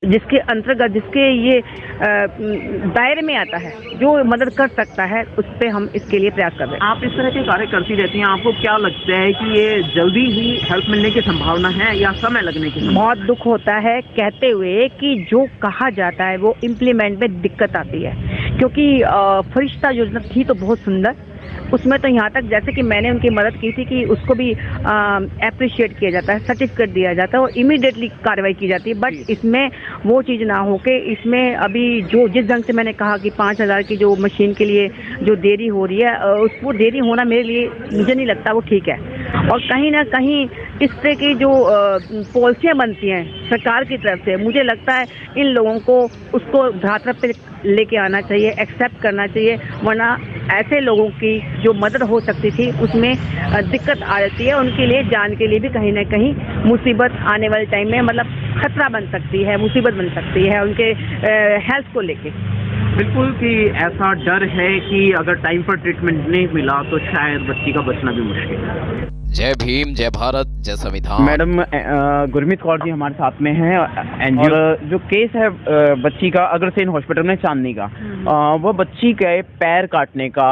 जिसके अंतर्गत जिसके ये दायरे में आता है, जो मदद कर सकता है, उस पे हम इसके लिए प्रयास कर रहे हैं। आप इस तरह के कार्य करती रहती हैं, आपको क्या लगता है कि ये जल्दी ही हेल्प मिलने की संभावना है या समय लगने की संभावना? बहुत दुख होता है कहते हुए कि जो कहा जाता है वो इम्प्लीमेंट में दिक्कत आती है, क्योंकि फरिश्ता योजना थी तो बहुत सुंदर, उसमें तो यहाँ तक जैसे कि मैंने उनकी मदद की थी कि उसको भी अप्रिशिएट किया जाता है, सर्टिफिकेट दिया जाता है और इमीडिएटली कार्रवाई की जाती है। बट इसमें वो चीज़ ना हो के इसमें अभी जो जिस ढंग से मैंने कहा कि 5,000 की जो मशीन के लिए जो देरी हो रही है, उसको देरी होना मेरे लिए मुझे नहीं लगता वो ठीक है। और कहीं ना कहीं इस तरह की जो पॉलिसियाँ बनती हैं सरकार की तरफ से, मुझे लगता है इन लोगों को उसको धरातल पे लेके आना चाहिए, एक्सेप्ट करना चाहिए, वरना ऐसे लोगों की जो मदद हो सकती थी उसमें दिक्कत आ जाती है। उनके लिए जान के लिए भी कहीं ना कहीं मुसीबत आने वाले टाइम में मतलब खतरा बन सकती है, मुसीबत बन सकती है उनके हेल्थ को लेके। बिल्कुल कि ऐसा डर है कि अगर टाइम पर ट्रीटमेंट नहीं मिला तो शायद बच्ची का बचना भी मुश्किल है। जय भीम, जय भारत, जय संविधान। मैडम गुरमीत कौर जी हमारे साथ में हैं और जो केस है बच्ची का अग्रसेन हॉस्पिटल में चांदनी का, वो बच्ची के पैर काटने का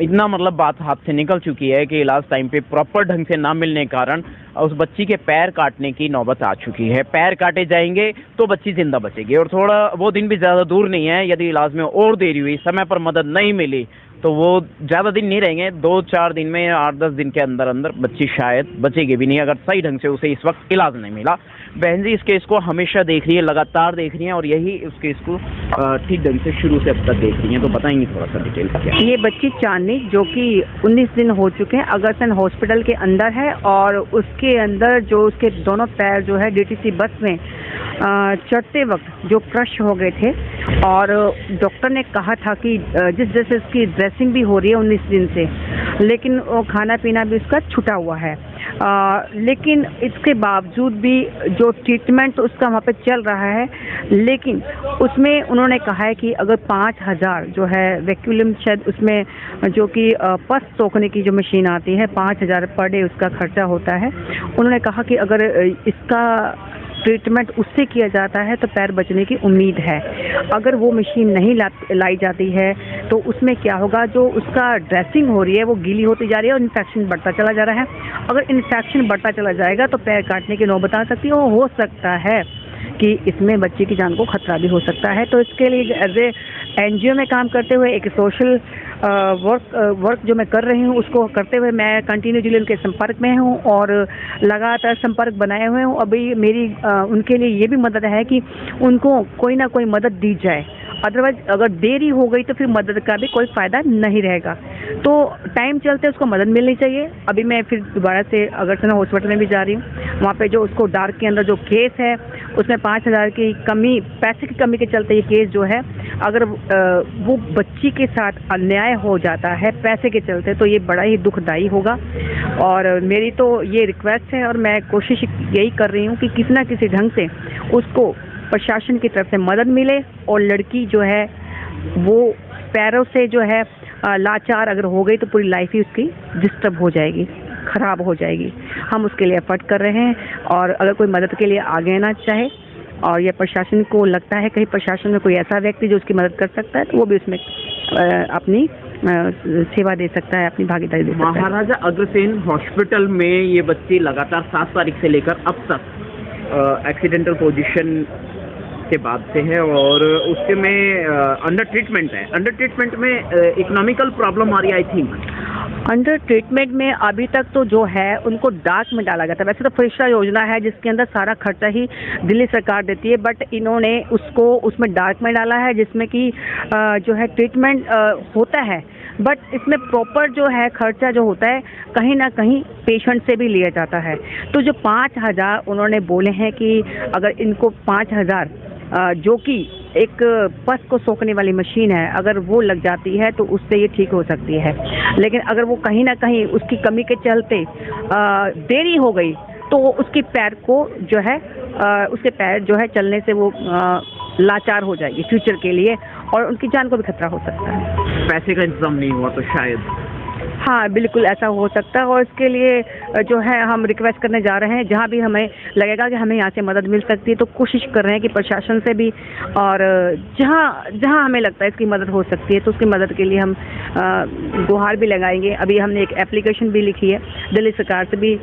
इतना मतलब बात हाथ से निकल चुकी है कि इलाज टाइम पे प्रॉपर ढंग से ना मिलने के कारण उस बच्ची के पैर काटने की नौबत आ चुकी है। पैर काटे जाएंगे तो बच्ची जिंदा बचेगी और थोड़ा वो दिन भी ज़्यादा दूर नहीं है। यदि इलाज में और देरी हुई, समय पर मदद नहीं मिली तो वो ज़्यादा दिन नहीं रहेंगे, 2-4 दिन में, 8-10 दिन के अंदर अंदर बच्ची शायद बचेगी भी नहीं अगर सही ढंग से उसे इस वक्त इलाज नहीं मिला। बहन जी इस केस को हमेशा देख रही है, लगातार देख रही हैं और यही उस केस को ठीक ढंग से शुरू से अब तक देख रही हैं, तो बताएंगे थोड़ा सा डिटेल क्या? ये बच्ची चांदनी जो कि 19 दिन हो चुके हैं अग्रसेन हॉस्पिटल के अंदर है और उसके अंदर जो उसके दोनों पैर जो है डीटीसी बस में चढ़ते वक्त जो क्रश हो गए थे और डॉक्टर ने कहा था कि जिस जैसे उसकी ड्रेसिंग भी हो रही है 19 दिन से, लेकिन वो खाना पीना भी उसका छूटा हुआ है, लेकिन इसके बावजूद भी जो ट्रीटमेंट उसका वहाँ पे चल रहा है, लेकिन उसमें उन्होंने कहा है कि अगर 5,000 जो है वैक्यूलम शायद उसमें जो कि पस सोखने की जो मशीन आती है 5,000 पर डे उसका खर्चा होता है। उन्होंने कहा कि अगर इसका ट्रीटमेंट उससे किया जाता है तो पैर बचने की उम्मीद है। अगर वो मशीन नहीं लाई जाती है तो उसमें क्या होगा, जो उसका ड्रेसिंग हो रही है वो गीली होती जा रही है और इन्फेक्शन बढ़ता चला जा रहा है। अगर इन्फेक्शन बढ़ता चला जाएगा तो पैर काटने की नौबत आ सकती है और हो सकता है कि इसमें बच्चे की जान को खतरा भी हो सकता है। तो इसके लिए एज ए NGO में काम करते हुए एक सोशल वर्क जो मैं कर रही हूँ उसको करते हुए मैं कंटिन्यूसली उनके संपर्क में हूँ और लगातार संपर्क बनाए हुए हूँ। अभी मेरी उनके लिए ये भी मदद है कि उनको कोई ना कोई मदद दी जाए, अदरवाइज अगर देरी हो गई तो फिर मदद का भी कोई फ़ायदा नहीं रहेगा। तो टाइम चलते उसको मदद मिलनी चाहिए। अभी मैं फिर दोबारा से अग्रसेन हॉस्पिटल में भी जा रही हूँ, वहाँ पे जो उसको डार्क के अंदर जो केस है उसमें 5,000 की कमी, पैसे की कमी के चलते ये केस जो है, अगर वो बच्ची के साथ अन्याय हो जाता है पैसे के चलते तो ये बड़ा ही दुखदाई होगा। और मेरी तो ये रिक्वेस्ट है और मैं कोशिश यही कर रही हूँ कि किसी न किसी ढंग से उसको प्रशासन की तरफ से मदद मिले और लड़की जो है वो पैरों से जो है लाचार अगर हो गई तो पूरी लाइफ ही उसकी डिस्टर्ब हो जाएगी, खराब हो जाएगी। हम उसके लिए एफर्ट कर रहे हैं और अगर कोई मदद के लिए आगे आना चाहे और यह प्रशासन को लगता है कहीं प्रशासन में कोई ऐसा व्यक्ति जो उसकी मदद कर सकता है तो वो भी उसमें अपनी सेवा दे सकता है, अपनी भागीदारी दे सकता है। महाराजा अग्रसेन हॉस्पिटल में ये बच्ची लगातार 7 तारीख से लेकर अब तक एक्सीडेंटल पोजीशन के बाद से है और उसके में अंडर ट्रीटमेंट है। अंडर ट्रीटमेंट में इकोनॉमिकल प्रॉब्लम आ रही है आई थिंक। अंडर ट्रीटमेंट में अभी तक तो जो है उनको डार्क में डाला गया था। वैसे तो फरिश्ता योजना है जिसके अंदर सारा खर्चा ही दिल्ली सरकार देती है, बट इन्होंने उसको उसमें डार्क में डाला है जिसमें कि जो है ट्रीटमेंट होता है, बट इसमें प्रॉपर जो है खर्चा जो होता है कहीं ना कहीं पेशेंट से भी लिया जाता है। तो जो 5,000 उन्होंने बोले हैं कि अगर इनको 5,000 जो कि एक पस को सोखने वाली मशीन है अगर वो लग जाती है तो उससे ये ठीक हो सकती है, लेकिन अगर वो कहीं ना कहीं उसकी कमी के चलते देरी हो गई तो उसके पैर को जो है उसके पैर जो है चलने से वो लाचार हो जाएगी फ्यूचर के लिए और उनकी जान को भी खतरा हो सकता है। पैसे का इंतजाम नहीं हुआ तो शायद हाँ बिल्कुल ऐसा हो सकता है, और इसके लिए जो है हम रिक्वेस्ट करने जा रहे हैं, जहाँ भी हमें लगेगा कि हमें यहाँ से मदद मिल सकती है तो कोशिश कर रहे हैं कि प्रशासन से भी, और जहाँ जहाँ हमें लगता है इसकी मदद हो सकती है तो उसकी मदद के लिए हम गुहार भी लगाएंगे। अभी हमने एक एप्लीकेशन भी लिखी है दिल्ली सरकार से भी,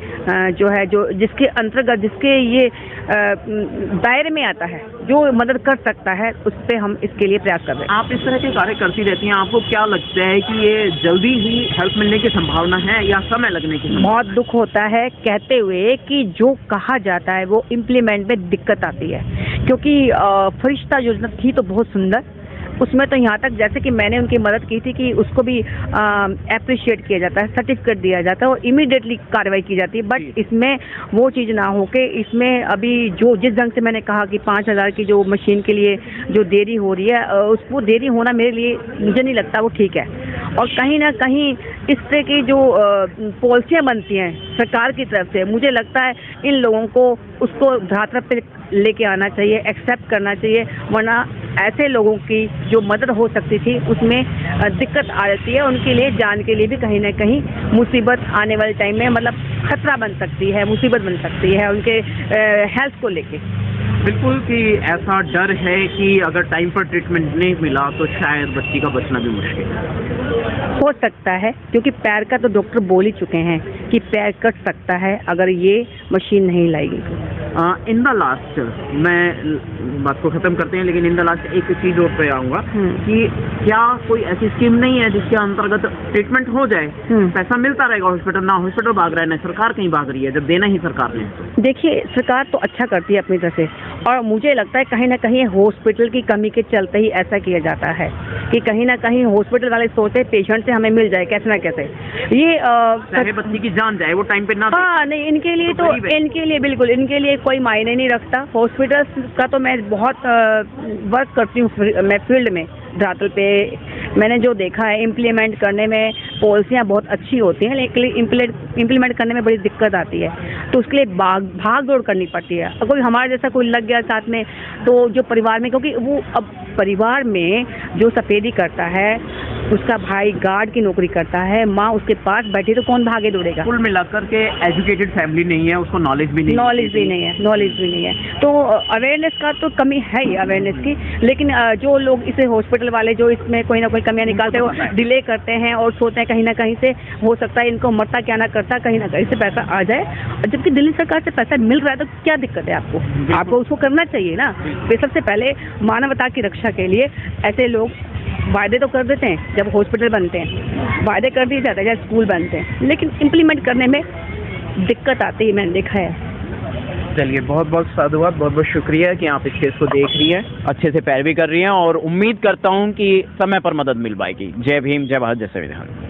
जो है जो जिसके अंतर्गत जिसके ये दायरे में आता है, जो मदद कर सकता है, उस पर हम इसके लिए प्रयास कर रहे हैं। आप इस तरह के कार्य करती रहती हैं, आपको क्या लगता है कि ये जल्दी ही हेल्प मिलने की संभावना है या समय लगने की संभावना? बहुत दुख होता है कहते हुए कि जो कहा जाता है वो इम्प्लीमेंट में दिक्कत आती है, क्योंकि फरिश्ता योजना थी तो बहुत सुंदर, उसमें तो यहाँ तक जैसे कि मैंने उनकी मदद की थी कि उसको भी अप्रिशिएट किया जाता है, सर्टिफिकेट दिया जाता है और इमीडिएटली कार्रवाई की जाती है। बट इसमें वो चीज़ ना हो कि इसमें अभी जो जिस ढंग से मैंने कहा कि 5,000 की जो मशीन के लिए जो देरी हो रही है, उसको देरी होना मेरे लिए मुझे नहीं लगता वो ठीक है। और कहीं ना कहीं इस तरह की जो पॉलिसियाँ बनती हैं सरकार की तरफ से, मुझे लगता है इन लोगों को उसको धरातल पे लेके आना चाहिए, एक्सेप्ट करना चाहिए, वरना ऐसे लोगों की जो मदद हो सकती थी उसमें दिक्कत आ जाती है, उनके लिए जान के लिए भी कहीं ना कहीं मुसीबत आने वाले टाइम में मतलब खतरा बन सकती है, मुसीबत बन सकती है उनके हेल्थ को लेके। बिल्कुल कि ऐसा डर है कि अगर टाइम पर ट्रीटमेंट नहीं मिला तो शायद बच्ची का बचना भी मुश्किल है। हो सकता है, क्योंकि पैर का तो डॉक्टर बोल ही चुके हैं कि पैर कट सकता है अगर ये मशीन नहीं लाएगी। इन द लास्ट, मैं बात को खत्म करते हैं, लेकिन इन द लास्ट एक चीज और पे आऊंगा कि क्या कोई ऐसी स्कीम नहीं है जिसके अंतर्गत ट्रीटमेंट हो जाए, पैसा मिलता रहेगा, हॉस्पिटल ना हॉस्पिटल भाग रहा है ना सरकार कहीं भाग रही है, जब देना ही सरकार ने। देखिए सरकार तो अच्छा करती है अपनी तरफ से, और मुझे लगता है कहीं ना कहीं हॉस्पिटल की कमी के चलते ही ऐसा किया जाता है कि कहीं ना कहीं हॉस्पिटल वाले सोचते हैं पेशेंट से हमें मिल जाए कैसे ना कैसे, ये चाहे बच्ची की जान जाए वो टाइम पे ना। हाँ नहीं, इनके लिए तो इनके लिए बिल्कुल इनके लिए कोई मायने नहीं रखता। हॉस्पिटल का तो मैं बहुत वर्क करती हूँ मैं फील्ड में, धरातल पे मैंने जो देखा है इम्प्लीमेंट करने में पॉलिसियाँ बहुत अच्छी होती हैं, लेकिन इम्प्लीमेंट करने में बड़ी दिक्कत आती है, तो उसके लिए भाग दौड़ करनी पड़ती है। अगर कोई हमारे जैसा कोई लग गया साथ में तो जो परिवार में, क्योंकि वो अब परिवार में जो सफेदी करता है उसका भाई गार्ड की नौकरी करता है, माँ उसके पास बैठी तो कौन भागे दौड़ेगा। कुल मिलाकर के एजुकेटेड फैमिली नहीं है, उसको नॉलेज भी नहीं है, तो अवेयरनेस का तो कमी है ही अवेयरनेस की। लेकिन जो लोग इसे हॉस्पिटल वाले जो इसमें कोई ना कोई कमियां निकालते हैं वो डिले करते हैं और सोचते हैं कहीं ना कहीं से हो सकता है इनको मरता क्या ना करता कहीं ना कहीं से पैसा आ जाए, और जबकि दिल्ली सरकार से पैसा मिल रहा है तो क्या दिक्कत है आपको उसको करना चाहिए ना। तो सबसे पहले मानवता की रक्षा के लिए ऐसे लोग वायदे तो कर देते हैं, जब हॉस्पिटल बनते हैं वायदे कर दिए जाते हैं, जब स्कूल बनते हैं, लेकिन इम्प्लीमेंट करने में दिक्कत आती है, मैंने देखा है। चलिए बहुत बहुत साधुवाद, बहुत बहुत शुक्रिया कि आप इस केस को देख रही हैं, अच्छे से पैरवी कर रही हैं, और उम्मीद करता हूं कि समय पर मदद मिल पाएगी। जय भीम, जय भारत, जय संविधान।